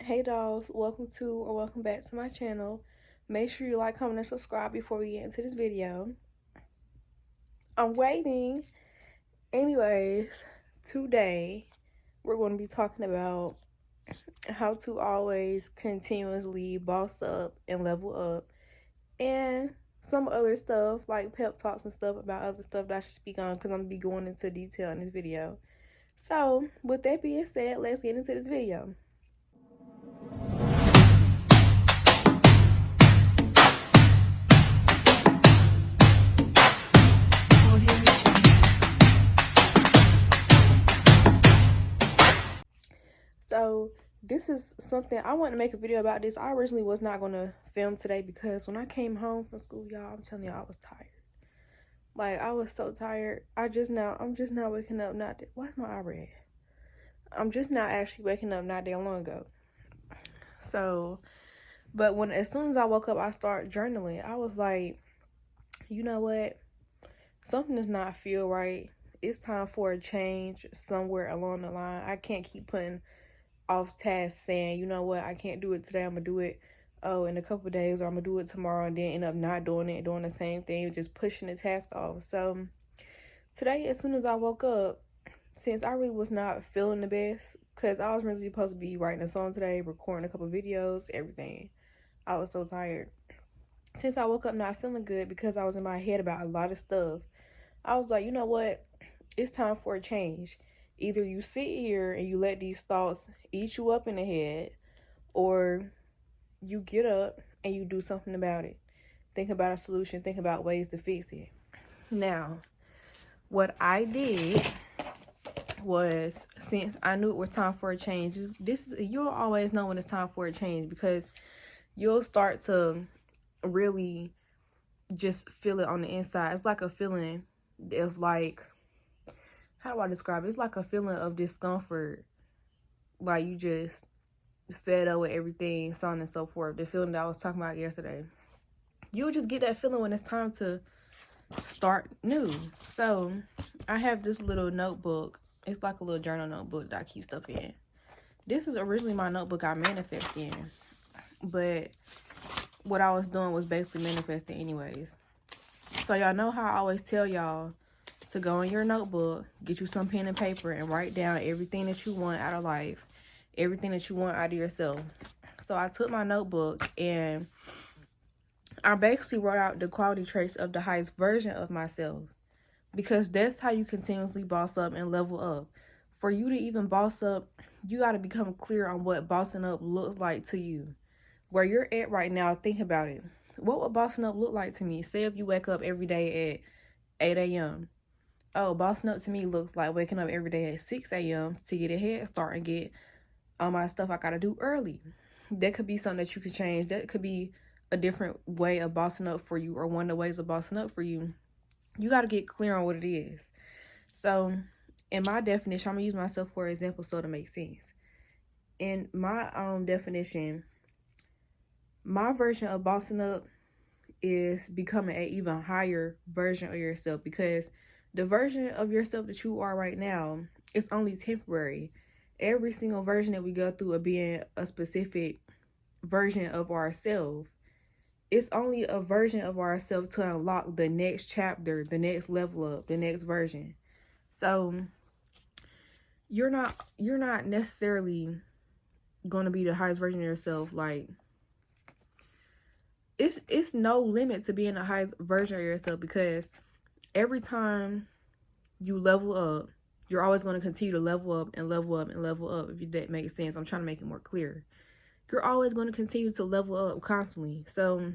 Hey dolls, welcome back to my channel. Make sure you like, comment, and subscribe before we get into this video. I'm waiting. Anyways, today we're going to be talking about how to always continuously boss up and level up, and some other stuff like pep talks and stuff about other stuff that I should speak on because I'm going to be going into detail in this video. So, with that being said, let's get into this video. So this is something I want to make a video about. This I originally was not going to film today because when I came home from school, y'all, I'm telling y'all, I was tired. Like, I was so tired. I'm just now waking up. Why is my eye red? I'm just now actually waking up not that long ago. So, but as soon as I woke up, I started journaling. I was like, you know what? Something does not feel right. It's time for a change somewhere along the line. I can't keep putting off task saying, you know what, I can't do it today, I'm gonna do it in a couple of days, or I'm gonna do it tomorrow, and then end up not doing it, doing the same thing, just pushing the task off. So today, as soon as I woke up, since I really was not feeling the best, because I was really supposed to be writing a song today, recording a couple of videos, everything, I was so tired. Since I woke up not feeling good because I was in my head about a lot of stuff, I was like, you know what, it's time for a change. Either you sit here and you let these thoughts eat you up in the head, or you get up and you do something about it. Think about a solution, think about ways to fix it. Now, what I did was, since I knew it was time for a change, you'll always know when it's time for a change because you'll start to really just feel it on the inside. It's like a feeling of, like, how do I describe it? It's like a feeling of discomfort, like you just fed up with everything, so on and so forth. The feeling that I was talking about yesterday. You'll just get that feeling when it's time to start new. So I have this little notebook. It's like a little journal notebook that I keep stuff in. This is originally my notebook I manifest in, but what I was doing was basically manifesting anyways. So y'all know how I always tell y'all to go in your notebook, get you some pen and paper, and write down everything that you want out of life, everything that you want out of yourself. So I took my notebook and I basically wrote out the quality traits of the highest version of myself, because that's how you continuously boss up and level up. For you to even boss up, you got to become clear on what bossing up looks like to you. Where you're at right now, think about it. What would bossing up look like to me? Say if you wake up every day at 8 a.m. Oh, bossing up to me looks like waking up every day at 6 a.m. to get a head start and get all my stuff I got to do early. That could be something that you could change. That could be a different way of bossing up for you, or one of the ways of bossing up for you. You got to get clear on what it is. So in my definition, I'm going to use myself for example so to make sense. In my definition, my version of bossing up is becoming an even higher version of yourself, because the version of yourself that you are right now is only temporary. Every single version that we go through of being a specific version of ourselves, it's only a version of ourselves to unlock the next chapter, the next level up, the next version. So you're not necessarily going to be the highest version of yourself. Like, it's no limit to being the highest version of yourself, because every time you level up, you're always going to continue to level up and level up and level up. If that makes sense, I'm trying to make it more clear. You're always going to continue to level up constantly. So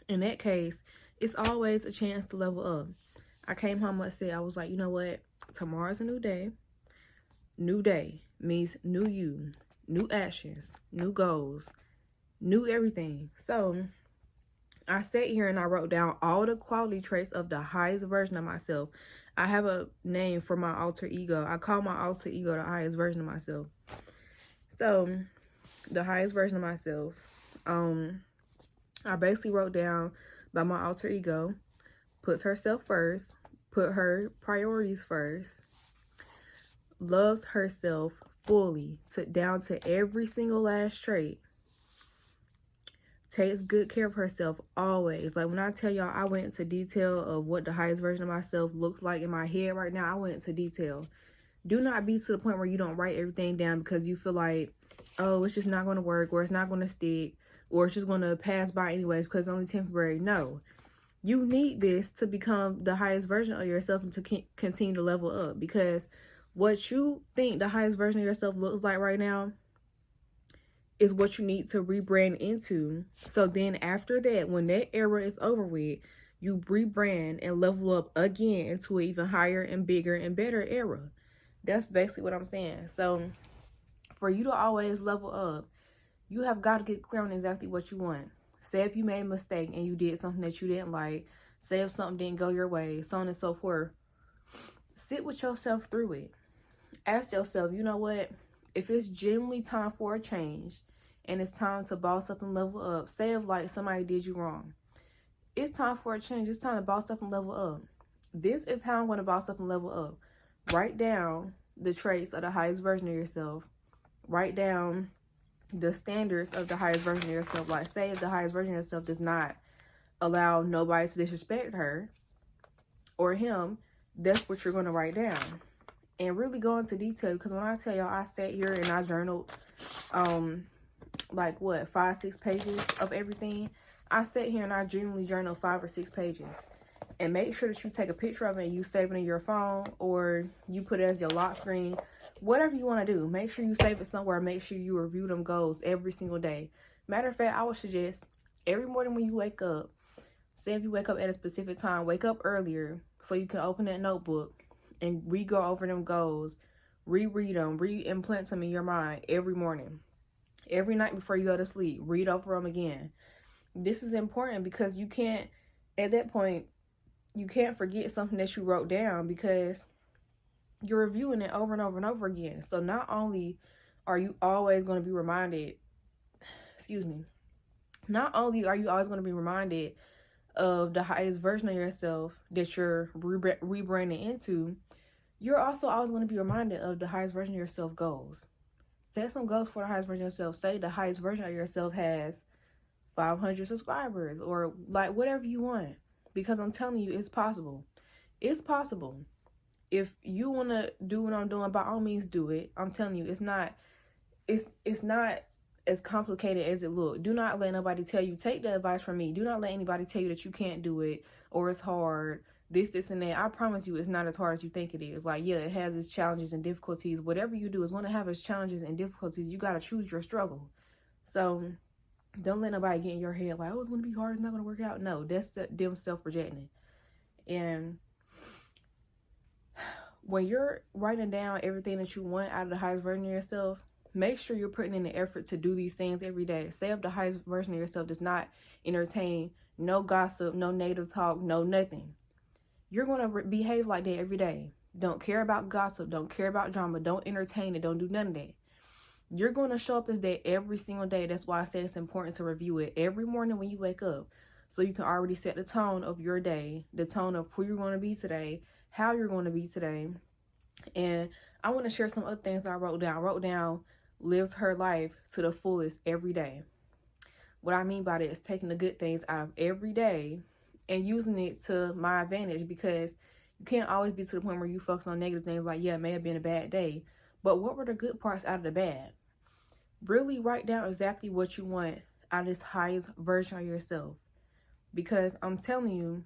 in that case, it's always a chance to level up. I came home and said, I was like, you know what? Tomorrow's a new day. New day means new you, new actions, new goals, new everything. So I sat here and I wrote down all the quality traits of the highest version of myself. I have a name for my alter ego. I call my alter ego the highest version of myself. So the highest version of myself, I basically wrote down by my alter ego, puts herself first, put her priorities first, loves herself fully, down to every single last trait. Takes good care of herself always. Like when I tell y'all, I went into detail of what the highest version of myself looks like in my head right now. I went into detail. Do not be to the point where you don't write everything down because you feel like, oh, it's just not going to work, or it's not going to stick, or it's just going to pass by anyways because it's only temporary. No. You need this to become the highest version of yourself and to continue to level up, because what you think the highest version of yourself looks like right now is what you need to rebrand into. So then after that, when that era is over with, you rebrand and level up again into an even higher and bigger and better era. That's basically what I'm saying. So for you to always level up, you have got to get clear on exactly what you want. Say if you made a mistake and you did something that you didn't like, say if something didn't go your way, so on and so forth. Sit with yourself through it. Ask yourself, you know what? If it's genuinely time for a change and it's time to boss up and level up, say if like somebody did you wrong, it's time for a change. It's time to boss up and level up. This is how I'm going to boss up and level up. Write down the traits of the highest version of yourself. Write down the standards of the highest version of yourself. Like say if the highest version of yourself does not allow nobody to disrespect her or him, that's what you're going to write down. And really go into detail, because when I tell y'all, I sat here and I journaled like what, 5-6 pages of everything. I sat here and I genuinely journaled 5 or 6 pages. And make sure that you take a picture of it and you save it in your phone, or you put it as your lock screen. Whatever you want to do, make sure you save it somewhere. Make sure you review them goals every single day. Matter of fact, I would suggest every morning when you wake up, say if you wake up at a specific time, wake up earlier so you can open that notebook and re-go over them goals, reread them, re-implant them in your mind every morning. Every night before you go to sleep, read over them again. This is important because you can't, at that point, you can't forget something that you wrote down because you're reviewing it over and over and over again. So not only are you always going to be reminded, not only are you always going to be reminded of the highest version of yourself that you're rebranding into, you're also always going to be reminded of the highest version of yourself goals. Set some goals for the highest version of yourself. Say the highest version of yourself has 500 subscribers or like whatever you want. Because I'm telling you, it's possible. It's possible. If you want to do what I'm doing, by all means do it. I'm telling you, it's not as complicated as it looks. Do not let nobody tell you, take the advice from me. Do not let anybody tell you that you can't do it or it's hard, this, and that. I promise you, it's not as hard as you think it is. Like, yeah, it has its challenges and difficulties. Whatever you do is going to have its challenges and difficulties. You got to choose your struggle. So don't let nobody get in your head like, oh, it's going to be hard, it's not going to work out. No, that's them self-projecting. And when you're writing down everything that you want out of the highest version of yourself, make sure you're putting in the effort to do these things every day. Say if the highest version of yourself does not entertain no gossip, no negative talk, no nothing, you're going to behave like that every day. Don't care about gossip, don't care about drama, don't entertain it, don't do none of that. You're going to show up as that every single day. That's why I say it's important to review it every morning when you wake up, so you can already set the tone of your day, the tone of who you're going to be today, how you're going to be today. And I want to share some other things that I wrote down. I wrote down lives her life to the fullest every day. What I mean by that is taking the good things out of every day and using it to my advantage, because you can't always be to the point where you focus on negative things like, yeah, it may have been a bad day, but what were the good parts out of the bad? Really write down exactly what you want out of this highest version of yourself, because I'm telling you,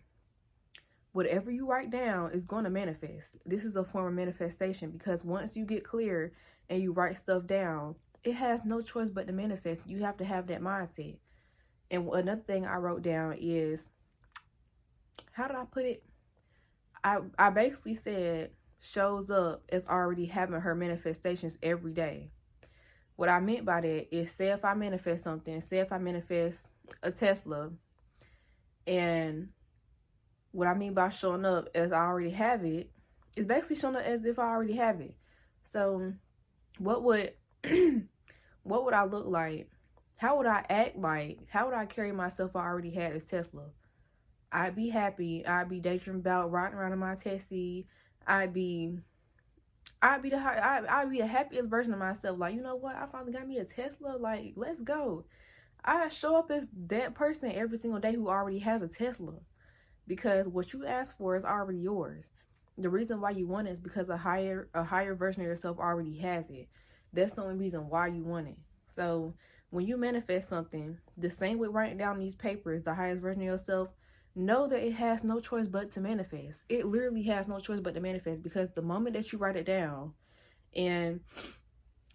whatever you write down is going to manifest. This is a form of manifestation, because once you get clear and you write stuff down, it has no choice but to manifest. You have to have that mindset. And another thing I wrote down is, how did I put it? I basically said shows up as already having her manifestations every day. What I meant by that is, say if I manifest something, say if I manifest a Tesla, and what I mean by showing up as I already have it is basically showing up as if I already have it. So what would what would I look like? How would I act like? How would I carry myself if I already had this Tesla? I'd be happy. I'd be daydreaming about riding around in my Tessie. I'd be I'd be the happiest version of myself. Like, you know what? I finally got me a Tesla. Like, let's go. I show up as that person every single day who already has a Tesla, because what you ask for is already yours. The reason why you want it is because a higher version of yourself already has it. That's the only reason why you want it. So when you manifest something, the same way writing down these papers, the highest version of yourself, know that it has no choice but to manifest. It literally has no choice but to manifest, because the moment that you write it down and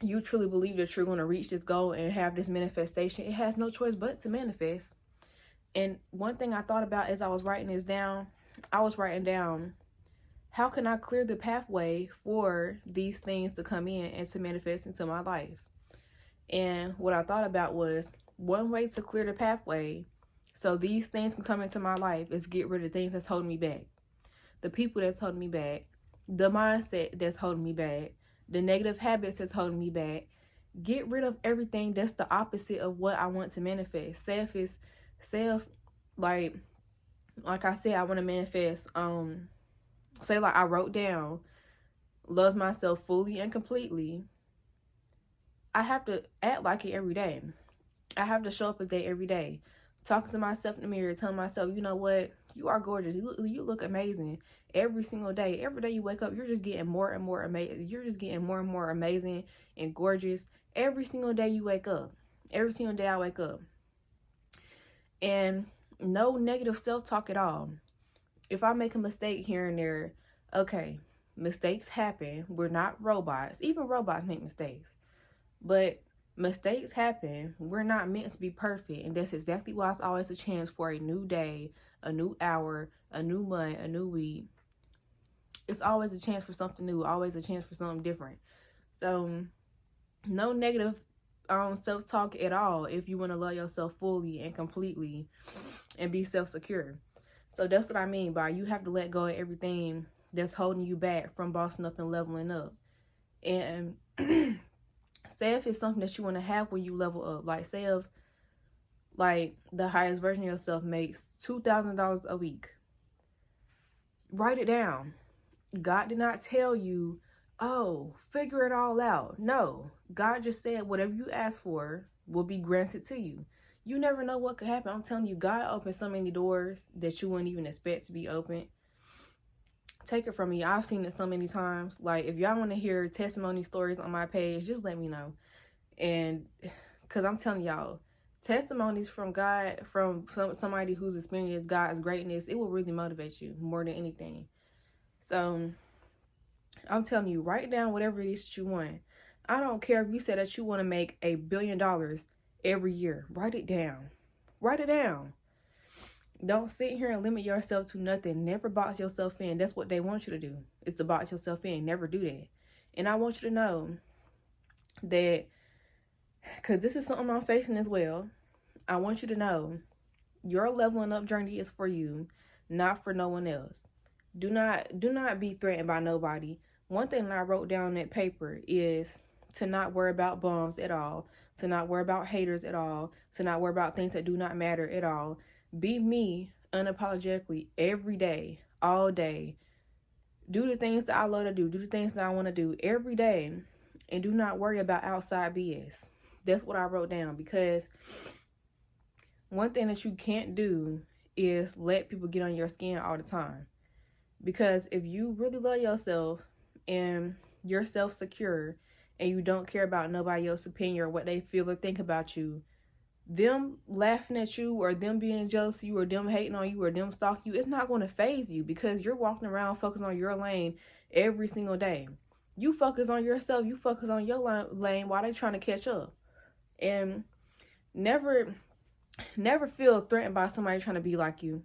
you truly believe that you're going to reach this goal and have this manifestation, it has no choice but to manifest. And one thing I thought about as I was writing this down, I was writing down, how can I clear the pathway for these things to come in and to manifest into my life? And what I thought about was, one way to clear the pathway so these things can come into my life is get rid of things that's holding me back. The people that's holding me back, the mindset that's holding me back, the negative habits that's holding me back. Get rid of everything that's the opposite of what I want to manifest. Like I said, I want to manifest, say like I wrote down, loves myself fully and completely. I have to act like it every day. I have to show up as that every day. Talking to myself in the mirror, telling myself, you know what? You are gorgeous. You look amazing every single day. Every day you wake up, you're just getting more and more amazing. You're just getting more and more amazing and gorgeous. Every single day you wake up. Every single day I wake up. And no negative self-talk at all. If I make a mistake here and there, okay, mistakes happen. We're not robots. Even robots make mistakes. But mistakes happen. We're not meant to be perfect. And that's exactly why it's always a chance for a new day, a new hour, a new month, a new week. It's always a chance for something new, always a chance for something different. So no negative self-talk at all if you want to love yourself fully and completely and be self-secure. So that's what I mean by, you have to let go of everything that's holding you back from bossing up and leveling up. And say if it's something that you want to have when you level up. Like, say if like the highest version of yourself makes $2,000 a week. Write it down. God did not tell you, oh, figure it all out. No, God just said whatever you ask for will be granted to you. You never know what could happen. I'm telling you, God opened so many doors that you wouldn't even expect to be opened. Take it from me. I've seen it so many times. Like, if y'all want to hear testimony stories on my page, just let me know. And because I'm telling y'all, testimonies from God, from somebody who's experienced God's greatness, it will really motivate you more than anything. So I'm telling you, write down whatever it is that you want. I don't care if you say that you want to make $1 billion every year. Write it down. Write it down. Don't sit here and limit yourself to nothing. Never box yourself in. That's what they want you to do. It's to box yourself in. Never do that. And I want you to know that, because this is something I'm facing as well, I want you to know your leveling up journey is for you, not for no one else. Do not be threatened by nobody. One thing that I wrote down on that paper is to not worry about bums at all, to not worry about haters at all, to not worry about things that do not matter at all. Be me unapologetically every day, all day. Do the things that I love to do. Do the things that I want to do every day. And do not worry about outside BS. That's what I wrote down, because one thing that you can't do is let people get on your skin all the time. Because if you really love yourself and you're self-secure and you don't care about nobody else's opinion or what they feel or think about you, them laughing at you or them being jealous of you or them hating on you or them stalking you, it's not going to faze you, because you're walking around focusing on your lane every single day. You focus on yourself. You focus on your lane while they're trying to catch up. And never feel threatened by somebody trying to be like you,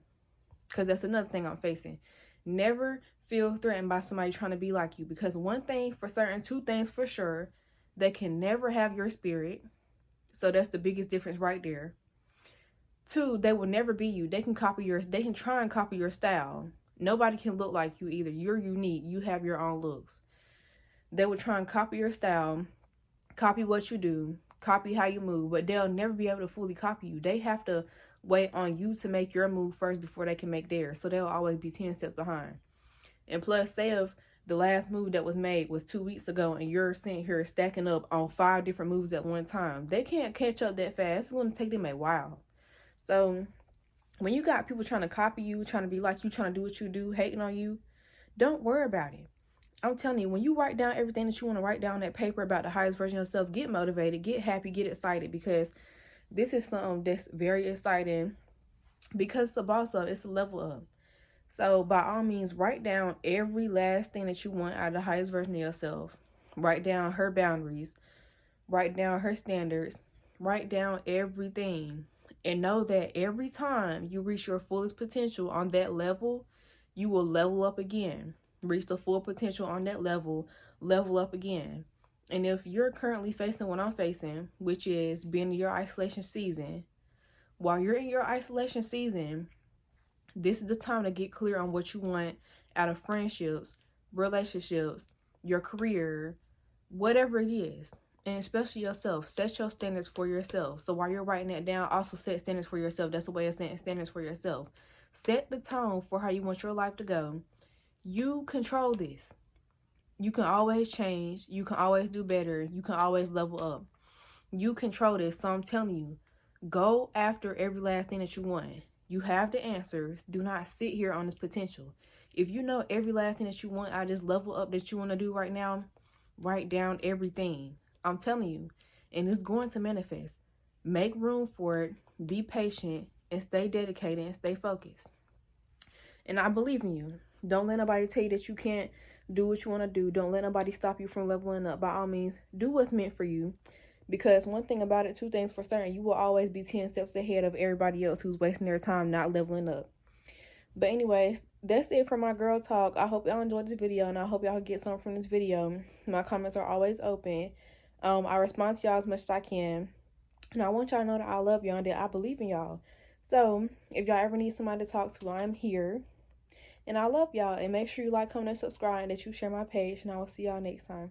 because that's another thing I'm facing. Never feel threatened by somebody trying to be like you, because one thing for certain, two things for sure, they can never have your spirit. So that's the biggest difference right there. Two, they will never be you. They can try and copy your style. Nobody can look like you either. You're unique. You have your own looks. They will try and copy your style, copy what you do, copy how you move, but they'll never be able to fully copy you. They have to wait on you to make your move first before they can make theirs. So they'll always be 10 steps behind. And plus, say if the last move that was made was 2 weeks ago, and you're sitting here stacking up on 5 different moves at one time. They can't catch up that fast. It's going to take them a while. So when you got people trying to copy you, trying to be like you, trying to do what you do, hating on you, don't worry about it. I'm telling you, when you write down everything that you want to write down on that paper about the highest version of yourself, get motivated, get happy, get excited, because this is something that's very exciting, because it's a boss up, it's a level up. So by all means, write down every last thing that you want out of the highest version of yourself. Write down her boundaries, write down her standards, write down everything. And know that every time you reach your fullest potential on that level, you will level up again. Reach the full potential on that level up again. And if you're currently facing what I'm facing, which is being in your isolation season, while you're in your isolation season, this is the time to get clear on what you want out of friendships, relationships, your career, whatever it is. And especially yourself. Set your standards for yourself. So while you're writing that down, also set standards for yourself. That's a way of setting standards for yourself. Set the tone for how you want your life to go. You control this. You can always change. You can always do better. You can always level up. You control this. So I'm telling you, go after every last thing that you want. You have the answers. Do not sit here on this potential. If you know every last thing that you want out of this level up that you want to do right now, write down everything. I'm telling you, and it's going to manifest. Make room for it, be patient, and stay dedicated and stay focused. And I believe in you. Don't let nobody tell you that you can't do what you want to do. Don't let nobody stop you from leveling up. By all means, do what's meant for you. Because one thing about it, 2 things for certain, you will always be 10 steps ahead of everybody else who's wasting their time not leveling up. But anyways, that's it for my girl talk. I hope y'all enjoyed this video, and I hope y'all get something from this video. My comments are always open. I respond to y'all as much as I can. And I want y'all to know that I love y'all and that I believe in y'all. So, if y'all ever need somebody to talk to, I'm here. And I love y'all. And make sure you like, comment, and subscribe, and that you share my page. And I will see y'all next time.